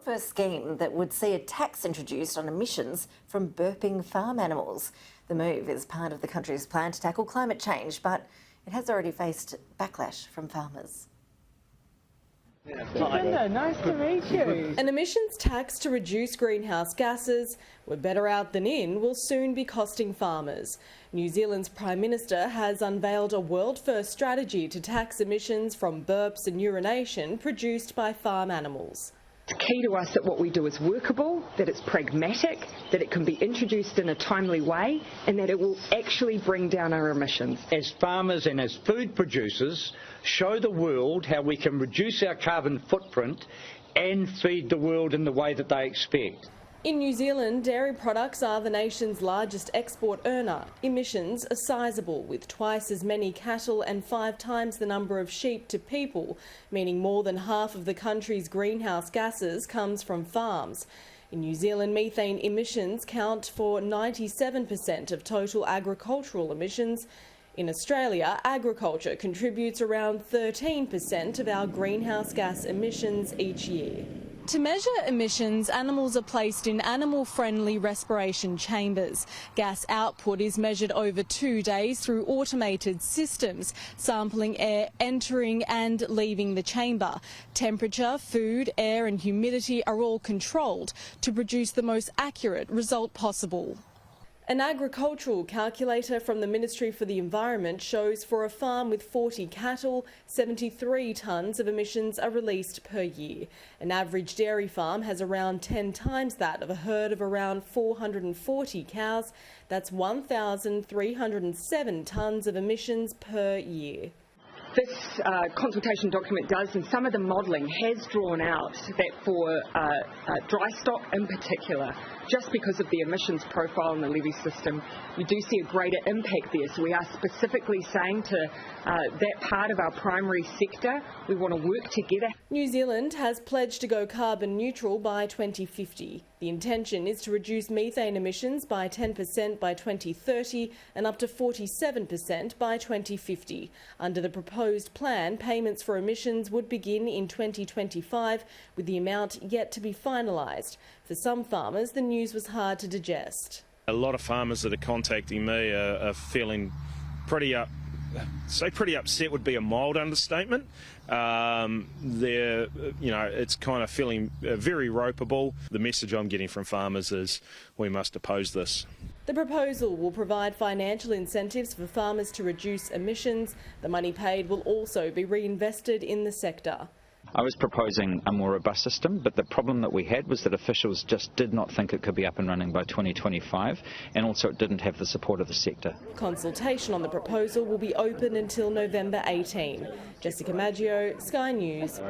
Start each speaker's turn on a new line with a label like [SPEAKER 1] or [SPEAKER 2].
[SPEAKER 1] first scheme that would see a tax introduced on emissions from burping farm animals. The move is part of the country's plan to tackle climate change, but it has already faced backlash from farmers.
[SPEAKER 2] Jacinda, nice to meet you. An emissions tax to reduce greenhouse gases, we're better out than in, will soon be costing farmers. New Zealand's Prime Minister has unveiled a world-first strategy to tax emissions from burps and urination produced by farm animals.
[SPEAKER 3] It's key to us that what we do is workable, that it's pragmatic, that it can be introduced in a timely way, and that it will actually bring down our emissions.
[SPEAKER 4] As farmers and as food producers, show the world how we can reduce our carbon footprint and feed the world in the way that they expect.
[SPEAKER 2] In New Zealand, dairy products are the nation's largest export earner. Emissions are sizable, with twice as many cattle and 5 times the number of sheep to people, meaning more than half of the country's greenhouse gases comes from farms. In New Zealand, methane emissions count for 97% of total agricultural emissions. In Australia, agriculture contributes around 13% of our greenhouse gas emissions each year. To measure emissions, animals are placed in animal-friendly respiration chambers. Gas output is measured over 2 days through automated systems, sampling air entering and leaving the chamber. Temperature, food, air and humidity are all controlled to produce the most accurate result possible. An agricultural calculator from the Ministry for the Environment shows for a farm with 40 cattle, 73 tonnes of emissions are released per year. An average dairy farm has around 10 times that of a herd of around 440 cows. That's 1,307 tonnes of emissions per year.
[SPEAKER 3] This consultation document does, and some of the modelling has drawn out that for dry stock in particular, just because of the emissions profile in the levy system, you do see a greater impact there. So we are specifically saying to that part of our primary sector, we want to work together.
[SPEAKER 2] New Zealand has pledged to go carbon neutral by 2050. The intention is to reduce methane emissions by 10% by 2030 and up to 47% by 2050. Under the proposed plan, payments for emissions would begin in 2025, with the amount yet to be finalised. For some farmers, the news was hard to digest.
[SPEAKER 5] A lot of farmers that are contacting me are feeling pretty upset would be a mild understatement. It's kind of feeling very ropeable. The message I'm getting from farmers is we must oppose this.
[SPEAKER 2] The proposal will provide financial incentives for farmers to reduce emissions. The money paid will also be reinvested in the sector.
[SPEAKER 6] I was proposing a more robust system, but the problem that we had was that officials just did not think it could be up and running by 2025, and also it didn't have the support of the sector. Consultation
[SPEAKER 2] on the proposal will be open until November 18. Jessica Maggio, Sky News.